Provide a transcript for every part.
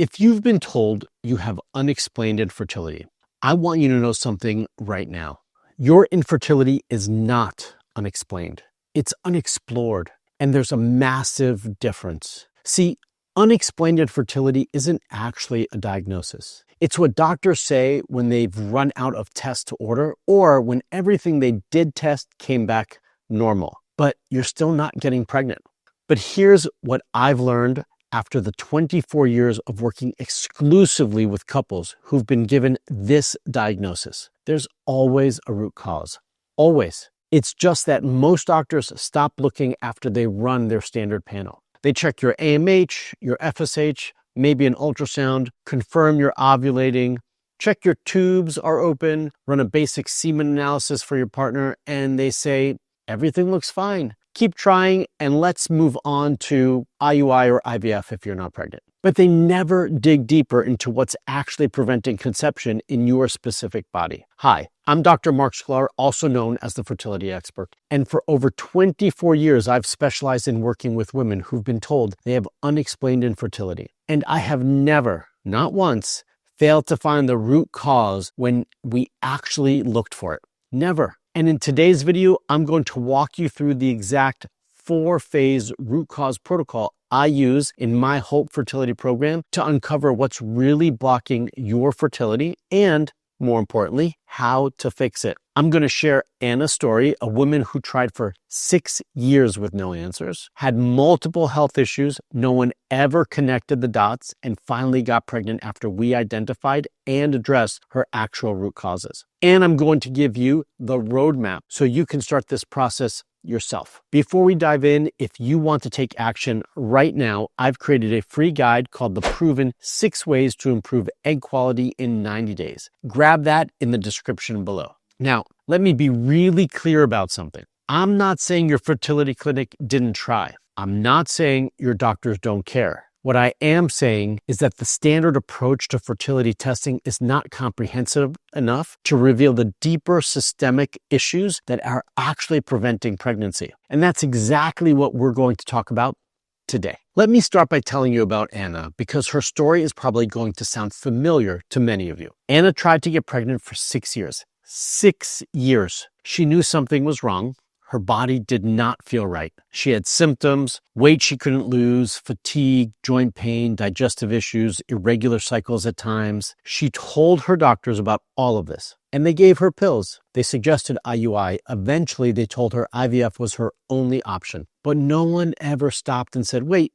If you've been told you have unexplained infertility, I want you to know something right now. Your infertility is not unexplained. It's unexplored, and there's a massive difference. See, unexplained infertility isn't actually a diagnosis. It's what doctors say when they've run out of tests to order or when everything they did test came back normal, but you're still not getting pregnant. But here's what I've learned after the 24 years of working exclusively with couples who've been given this diagnosis. There's always a root cause. Always. It's just that most doctors stop looking after they run their standard panel. They check your AMH, your FSH, maybe an ultrasound, confirm you're ovulating, check your tubes are open, run a basic semen analysis for your partner, and they say, everything looks fine. Keep trying and let's move on to IUI or IVF if you're not pregnant. But they never dig deeper into what's actually preventing conception in your specific body. Hi, I'm Dr. Marc Sklar, also known as the Fertility Expert. And for over 24 years, I've specialized in working with women who've been told they have unexplained infertility. And I have never, not once, failed to find the root cause when we actually looked for it. Never. And in today's video, I'm going to walk you through the exact 4-phase root cause protocol I use in my Hope Fertility program to uncover what's really blocking your fertility and, more importantly, how to fix it. I'm going to share Anna's story, a woman who tried for 6 years with no answers, had multiple health issues, no one ever connected the dots, and finally got pregnant after we identified and addressed her actual root causes. And I'm going to give you the roadmap so you can start this process yourself. Before we dive in, if you want to take action right now, I've created a free guide called The Proven 6 Ways to Improve Egg Quality in 90 Days. Grab that in the description below. Now, let me be really clear about something. I'm not saying your fertility clinic didn't try. I'm not saying your doctors don't care. What I am saying is that the standard approach to fertility testing is not comprehensive enough to reveal the deeper systemic issues that are actually preventing pregnancy. And that's exactly what we're going to talk about today. Let me start by telling you about Anna because her story is probably going to sound familiar to many of you. Anna tried to get pregnant for 6 years. 6 years. She knew something was wrong. Her body did not feel right. She had symptoms, weight she couldn't lose, fatigue, joint pain, digestive issues, irregular cycles at times. She told her doctors about all of this, and they gave her pills. They suggested IUI. Eventually, they told her IVF was her only option. But no one ever stopped and said, wait,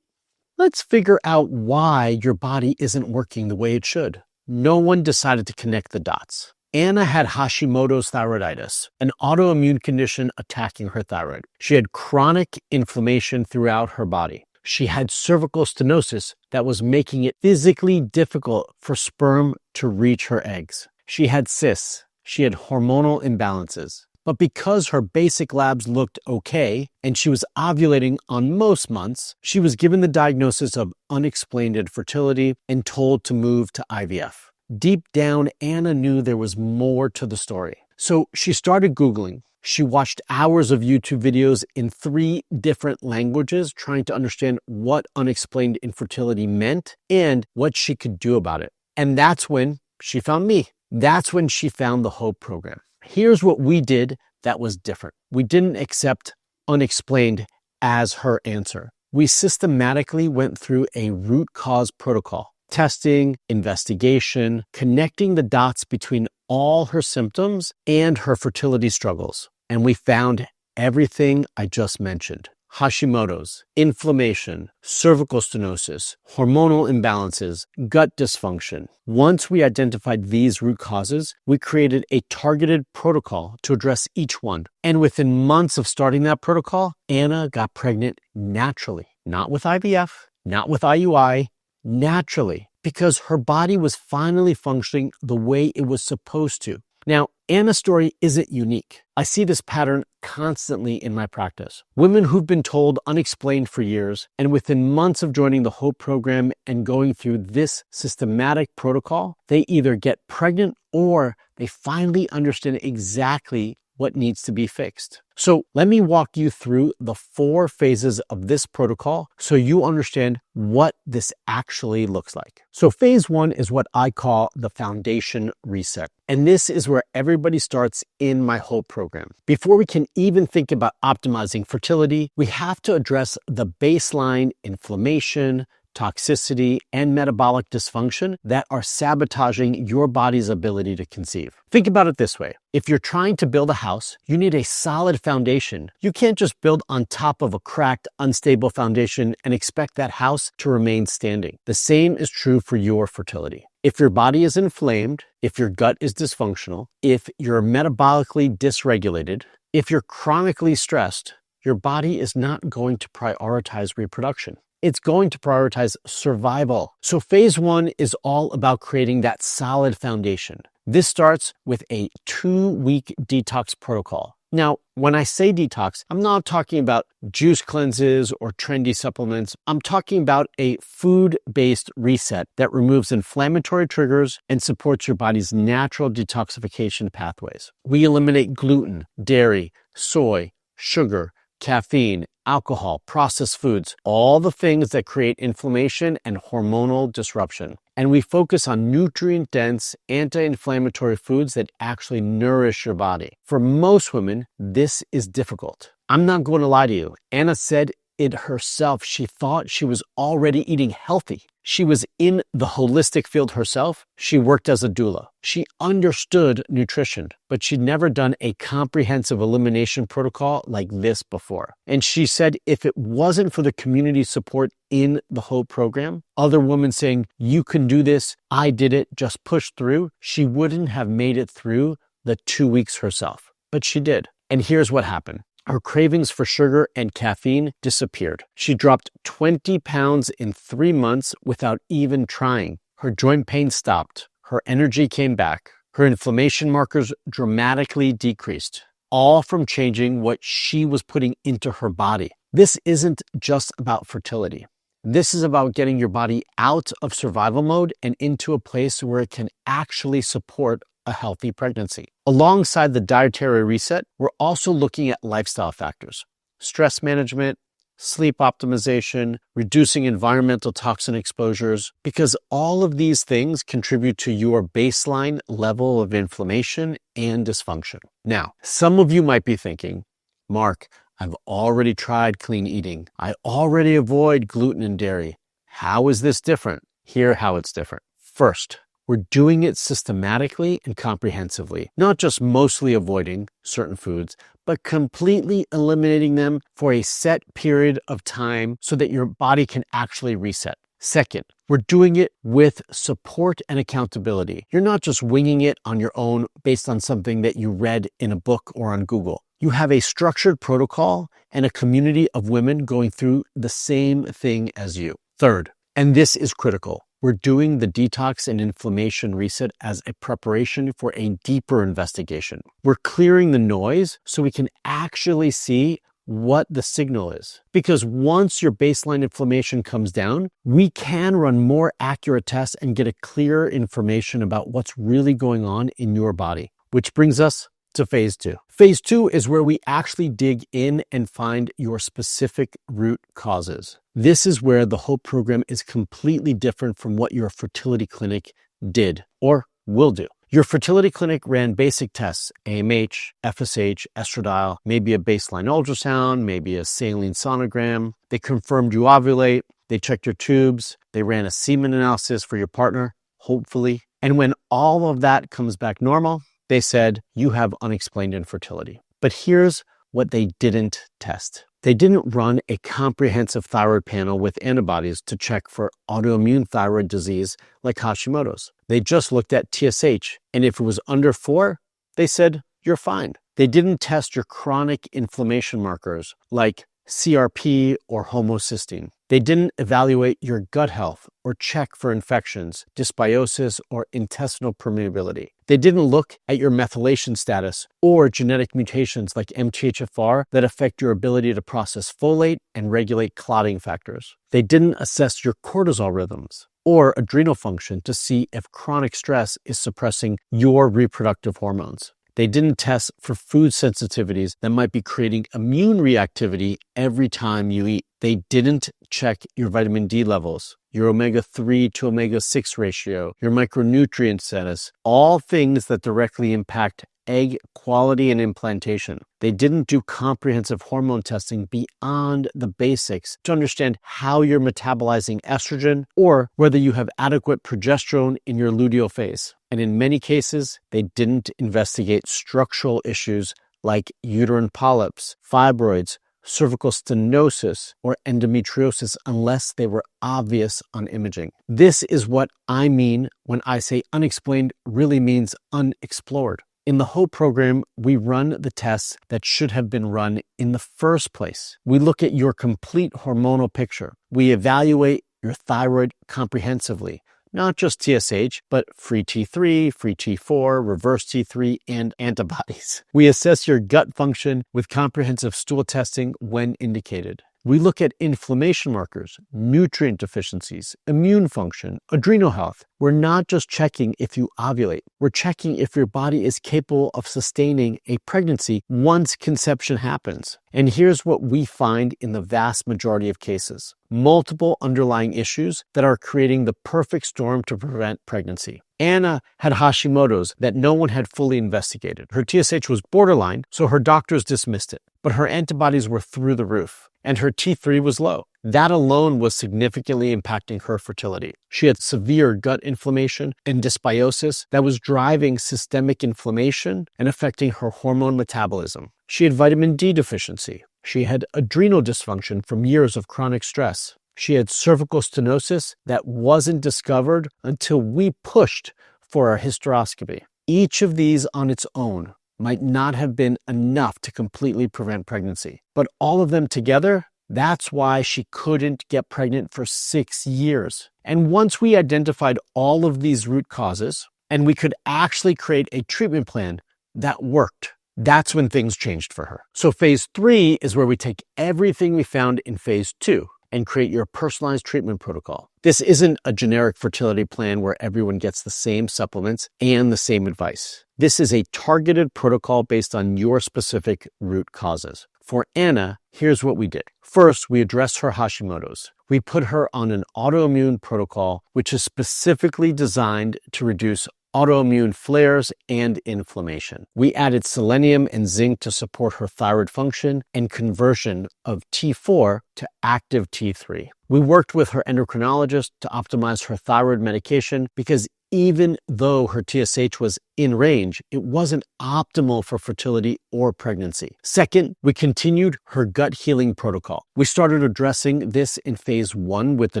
let's figure out why your body isn't working the way it should. No one decided to connect the dots. Anna had Hashimoto's thyroiditis, an autoimmune condition attacking her thyroid. She had chronic inflammation throughout her body. She had cervical stenosis that was making it physically difficult for sperm to reach her eggs. She had cysts. She had hormonal imbalances. But because her basic labs looked okay and she was ovulating on most months, she was given the diagnosis of unexplained infertility and told to move to IVF. Deep down, Anna knew there was more to the story. So she started Googling. She watched hours of YouTube videos in 3 different languages, trying to understand what unexplained infertility meant and what she could do about it. And that's when she found me. That's when she found the Hope program. Here's what we did that was different. We didn't accept unexplained as her answer. We systematically went through a root cause protocol. Testing, investigation, connecting the dots between all her symptoms and her fertility struggles. And we found everything I just mentioned. Hashimoto's, inflammation, cervical stenosis, hormonal imbalances, gut dysfunction. Once we identified these root causes, we created a targeted protocol to address each one. And within months of starting that protocol, Anna got pregnant naturally. Not with IVF, not with IUI, naturally, because her body was finally functioning the way it was supposed to. Now, Anna's story isn't unique. I see this pattern constantly in my practice. Women who've been told unexplained for years, and within months of joining the Hope program and going through this systematic protocol, they either get pregnant or they finally understand exactly what needs to be fixed. So let me walk you through the 4 phases of this protocol so you understand what this actually looks like. So phase 1 is what I call the foundation reset. And this is where everybody starts in my whole program. Before we can even think about optimizing fertility, we have to address the baseline inflammation, toxicity, and metabolic dysfunction that are sabotaging your body's ability to conceive. Think about it this way. If you're trying to build a house, you need a solid foundation. You can't just build on top of a cracked, unstable foundation and expect that house to remain standing. The same is true for your fertility. If your body is inflamed, if your gut is dysfunctional, if you're metabolically dysregulated, if you're chronically stressed, your body is not going to prioritize reproduction. It's going to prioritize survival. So phase 1 is all about creating that solid foundation. This starts with a 2-week detox protocol. Now, when I say detox, I'm not talking about juice cleanses or trendy supplements. I'm talking about a food-based reset that removes inflammatory triggers and supports your body's natural detoxification pathways. We eliminate gluten, dairy, soy, sugar, caffeine, alcohol, processed foods, all the things that create inflammation and hormonal disruption. And we focus on nutrient-dense, anti-inflammatory foods that actually nourish your body. For most women, this is difficult. I'm not going to lie to you. Anna said it herself. She thought she was already eating healthy. She was in the holistic field herself. She worked as a doula. She understood nutrition, but she'd never done a comprehensive elimination protocol like this before. And she said if it wasn't for the community support in the whole program, other women saying, you can do this, I did it, just push through, she wouldn't have made it through the 2 weeks herself. But she did. And here's what happened. Her cravings for sugar and caffeine disappeared. She dropped 20 pounds in 3 months without even trying. Her joint pain stopped. Her energy came back. Her inflammation markers dramatically decreased, all from changing what she was putting into her body. This isn't just about fertility. This is about getting your body out of survival mode and into a place where it can actually support a healthy pregnancy. Alongside the dietary reset, we're also looking at lifestyle factors, stress management, sleep optimization, reducing environmental toxin exposures, because all of these things contribute to your baseline level of inflammation and dysfunction. Now, some of you might be thinking, Mark, I've already tried clean eating. I already avoid gluten and dairy. How is this different? Here's how it's different. First, we're doing it systematically and comprehensively, not just mostly avoiding certain foods, but completely eliminating them for a set period of time so that your body can actually reset. Second, we're doing it with support and accountability. You're not just winging it on your own based on something that you read in a book or on Google. You have a structured protocol and a community of women going through the same thing as you. Third, and this is critical, we're doing the detox and inflammation reset as a preparation for a deeper investigation. We're clearing the noise so we can actually see what the signal is. Because once your baseline inflammation comes down, we can run more accurate tests and get a clearer information about what's really going on in your body. Which brings us to phase 2. Phase 2 is where we actually dig in and find your specific root causes. This is where the whole program is completely different from what your fertility clinic did or will do. Your fertility clinic ran basic tests, AMH, FSH, estradiol, maybe a baseline ultrasound, maybe a saline sonogram. They confirmed you ovulate, they checked your tubes, they ran a semen analysis for your partner, hopefully. And when all of that comes back normal, they said, you have unexplained infertility. But here's what they didn't test. They didn't run a comprehensive thyroid panel with antibodies to check for autoimmune thyroid disease like Hashimoto's. They just looked at TSH, and if it was under 4, they said, you're fine. They didn't test your chronic inflammation markers like CRP or homocysteine. They didn't evaluate your gut health or check for infections, dysbiosis, or intestinal permeability. They didn't look at your methylation status or genetic mutations like MTHFR that affect your ability to process folate and regulate clotting factors. They didn't assess your cortisol rhythms or adrenal function to see if chronic stress is suppressing your reproductive hormones. They didn't test for food sensitivities that might be creating immune reactivity every time you eat. They didn't check your vitamin D levels, your omega-3 to omega-6 ratio, your micronutrient status, all things that directly impact egg quality and implantation. They didn't do comprehensive hormone testing beyond the basics to understand how you're metabolizing estrogen or whether you have adequate progesterone in your luteal phase. And in many cases, they didn't investigate structural issues like uterine polyps, fibroids, cervical stenosis, or endometriosis unless they were obvious on imaging. This is what I mean when I say unexplained really means unexplored. In the HOPE program, we run the tests that should have been run in the first place. We look at your complete hormonal picture. We evaluate your thyroid comprehensively, not just TSH, but free T3, free T4, reverse T3, and antibodies. We assess your gut function with comprehensive stool testing when indicated. We look at inflammation markers, nutrient deficiencies, immune function, adrenal health. We're not just checking if you ovulate. We're checking if your body is capable of sustaining a pregnancy once conception happens. And here's what we find in the vast majority of cases: multiple underlying issues that are creating the perfect storm to prevent pregnancy. Anna had Hashimoto's that no one had fully investigated. Her TSH was borderline, so her doctors dismissed it. But her antibodies were through the roof, and her T3 was low. That alone was significantly impacting her fertility. She had severe gut inflammation and dysbiosis that was driving systemic inflammation and affecting her hormone metabolism. She had vitamin D deficiency. She had adrenal dysfunction from years of chronic stress. She had cervical stenosis that wasn't discovered until we pushed for a hysteroscopy. Each of these on its own might not have been enough to completely prevent pregnancy, but all of them together, that's why she couldn't get pregnant for 6 years. And once we identified all of these root causes and we could actually create a treatment plan that worked, that's when things changed for her. So phase 3 is where we take everything we found in phase 2 and create your personalized treatment protocol. This isn't a generic fertility plan where everyone gets the same supplements and the same advice. This is a targeted protocol based on your specific root causes. For Anna, here's what we did. First, we addressed her Hashimoto's. We put her on an autoimmune protocol, which is specifically designed to reduce autoimmune flares and inflammation. We added selenium and zinc to support her thyroid function and conversion of T4 to active T3. We worked with her endocrinologist to optimize her thyroid medication because even though her TSH was in range, it wasn't optimal for fertility or pregnancy. Second, we continued her gut healing protocol. We started addressing this in phase 1 with the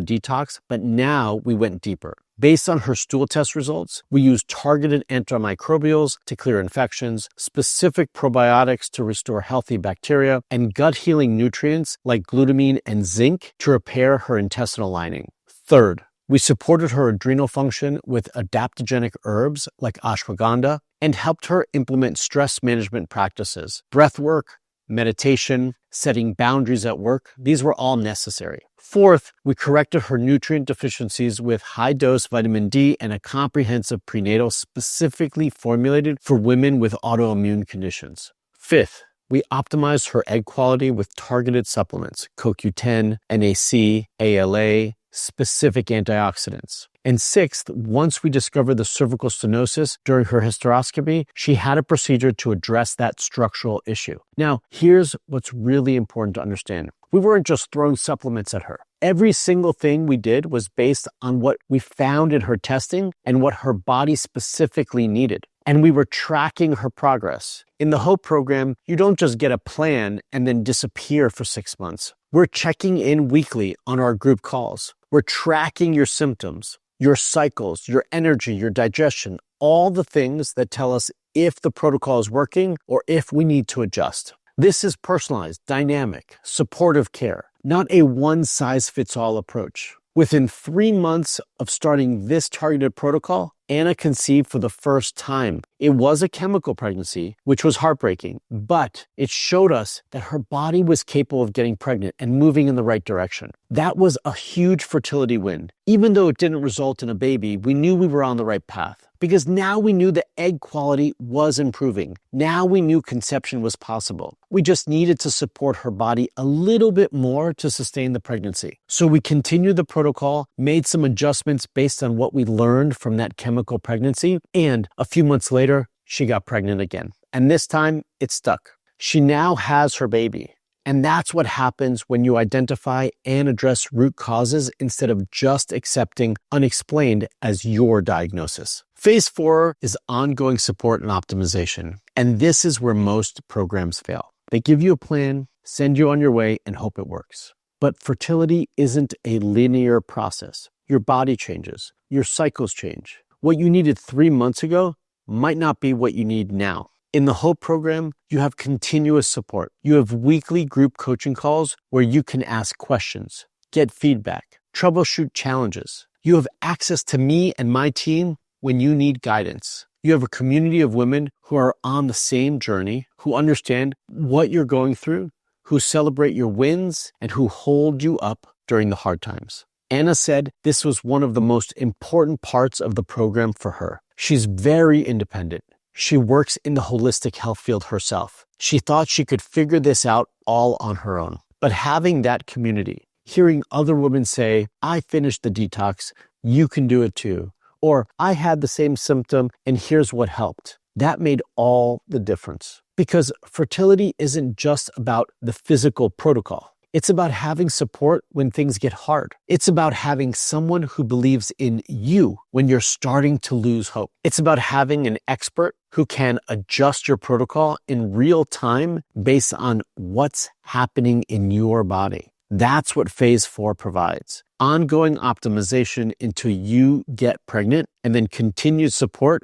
detox, but now we went deeper. Based on her stool test results, we used targeted antimicrobials to clear infections, specific probiotics to restore healthy bacteria, and gut healing nutrients like glutamine and zinc to repair her intestinal lining. Third, we supported her adrenal function with adaptogenic herbs like ashwagandha and helped her implement stress management practices, breath work, meditation, setting boundaries at work. These were all necessary. Fourth, we corrected her nutrient deficiencies with high-dose vitamin D and a comprehensive prenatal specifically formulated for women with autoimmune conditions. Fifth, we optimized her egg quality with targeted supplements, CoQ10, NAC, ALA, specific antioxidants. And sixth, once we discovered the cervical stenosis during her hysteroscopy, she had a procedure to address that structural issue. Now, here's what's really important to understand. We weren't just throwing supplements at her. Every single thing we did was based on what we found in her testing and what her body specifically needed. And we were tracking her progress. In the HOPE program, you don't just get a plan and then disappear for 6 months. We're checking in weekly on our group calls. We're tracking your symptoms, your cycles, your energy, your digestion, all the things that tell us if the protocol is working or if we need to adjust. This is personalized, dynamic, supportive care, not a one-size-fits-all approach. Within 3 months of starting this targeted protocol, Anna conceived for the first time It was a chemical pregnancy, which was heartbreaking, but it showed us that her body was capable of getting pregnant and moving in the right direction. That was a huge fertility win. Even though it didn't result in a baby, we knew we were on the right path because now we knew the egg quality was improving. Now we knew conception was possible. We just needed to support her body a little bit more to sustain the pregnancy. So we continued the protocol, made some adjustments based on what we learned from that chemical pregnancy, and a few months later, she got pregnant again. And this time, it stuck. She now has her baby. And that's what happens when you identify and address root causes instead of just accepting unexplained as your diagnosis. Phase 4 is ongoing support and optimization. And this is where most programs fail. They give you a plan, send you on your way, and hope it works. But fertility isn't a linear process. Your body changes. Your cycles change. What you needed 3 months ago might not be what you need now. In the HOPE program, you have continuous support. You have weekly group coaching calls where you can ask questions, get feedback, troubleshoot challenges. You have access to me and my team when you need guidance. You have a community of women who are on the same journey, who understand what you're going through, who celebrate your wins, and who hold you up during the hard times. Anna said this was one of the most important parts of the program for her. She's very independent. She works in the holistic health field herself. She thought she could figure this out all on her own. But having that community, hearing other women say, I finished the detox, you can do it too. Or I had the same symptom and here's what helped. That made all the difference. Because fertility isn't just about the physical protocol. It's about having support when things get hard. It's about having someone who believes in you when you're starting to lose hope. It's about having an expert who can adjust your protocol in real time based on what's happening in your body. That's what phase 4 provides. Ongoing optimization until you get pregnant and then continued support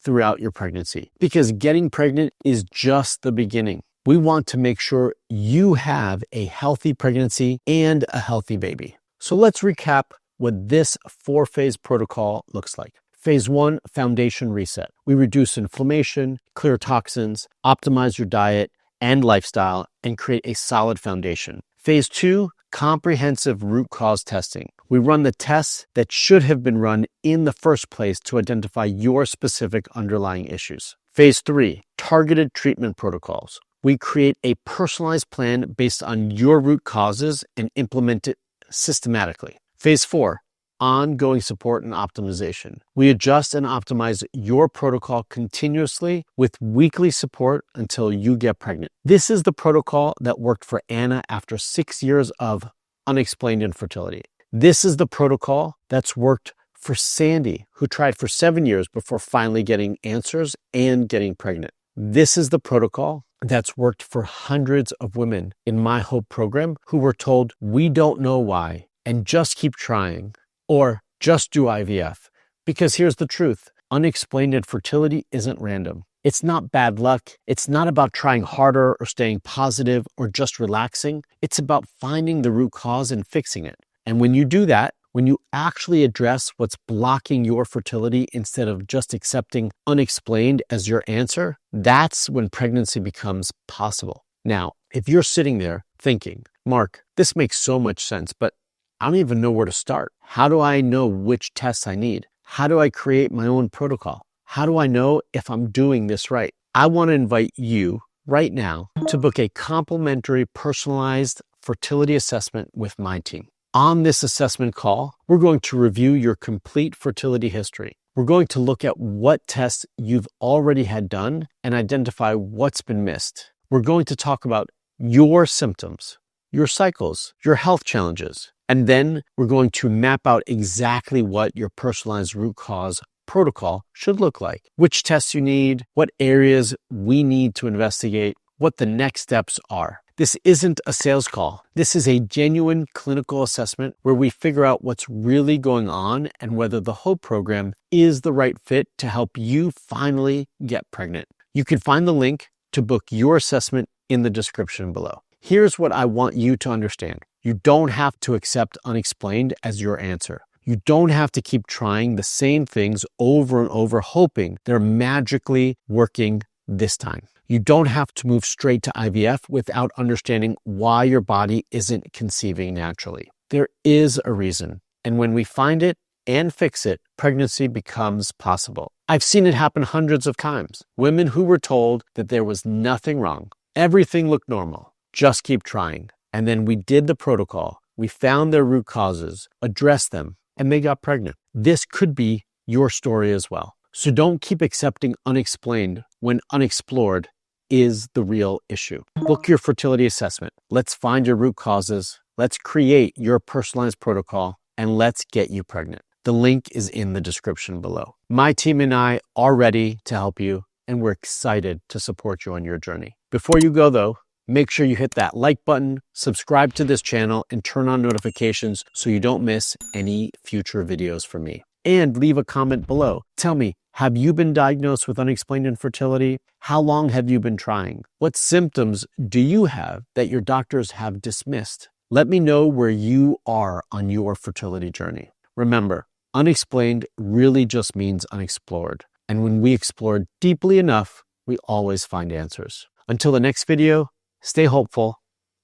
throughout your pregnancy. Because getting pregnant is just the beginning. We want to make sure you have a healthy pregnancy and a healthy baby. So let's recap what this 4-phase protocol looks like. Phase 1, foundation reset. We reduce inflammation, clear toxins, optimize your diet and lifestyle, and create a solid foundation. Phase 2, comprehensive root cause testing. We run the tests that should have been run in the first place to identify your specific underlying issues. Phase 3, targeted treatment protocols. We create a personalized plan based on your root causes and implement it systematically. Phase 4, ongoing support and optimization. We adjust and optimize your protocol continuously with weekly support until you get pregnant. This is the protocol that worked for Anna after 6 years of unexplained infertility. This is the protocol that's worked for Sandy, who tried for 7 years before finally getting answers and getting pregnant. This is the protocol that's worked for hundreds of women in my HOPE program who were told, we don't know why, and just keep trying, or just do IVF. Because here's the truth, unexplained infertility isn't random. It's not bad luck. It's not about trying harder or staying positive or just relaxing. It's about finding the root cause and fixing it. And when you do that, when you actually address what's blocking your fertility instead of just accepting unexplained as your answer, that's when pregnancy becomes possible. Now, if you're sitting there thinking, Marc, this makes so much sense, but I don't even know where to start. How do I know which tests I need? How do I create my own protocol? How do I know if I'm doing this right? I want to invite you right now to book a complimentary personalized fertility assessment with my team. On this assessment call, we're going to review your complete fertility history. We're going to look at what tests you've already had done and identify what's been missed. We're going to talk about your symptoms, your cycles, your health challenges, and then we're going to map out exactly what your personalized root cause protocol should look like, which tests you need, what areas we need to investigate, what the next steps are. This isn't a sales call. This is a genuine clinical assessment where we figure out what's really going on and whether the HOPE program is the right fit to help you finally get pregnant. You can find the link to book your assessment in the description below. Here's what I want you to understand. You don't have to accept unexplained as your answer. You don't have to keep trying the same things over and over, hoping they're magically working this time. You don't have to move straight to IVF without understanding why your body isn't conceiving naturally. There is a reason, and when we find it and fix it, pregnancy becomes possible. I've seen it happen hundreds of times. Women who were told that there was nothing wrong, everything looked normal, just keep trying. And then we did the protocol. We found their root causes, addressed them, and they got pregnant. This could be your story as well. So don't keep accepting unexplained when unexplored is the real issue. Book your fertility assessment. Let's find your root causes. Let's create your personalized protocol, and let's get you pregnant. The link is in the description below. My team and I are ready to help you, and we're excited to support you on your journey. Before you go though, make sure you hit that like button, subscribe to this channel, and turn on notifications so you don't miss any future videos from me. And leave a comment below. Tell me, have you been diagnosed with unexplained infertility? How long have you been trying? What symptoms do you have that your doctors have dismissed? Let me know where you are on your fertility journey. Remember, unexplained really just means unexplored. And when we explore deeply enough, we always find answers. Until the next video, stay hopeful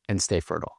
and stay fertile.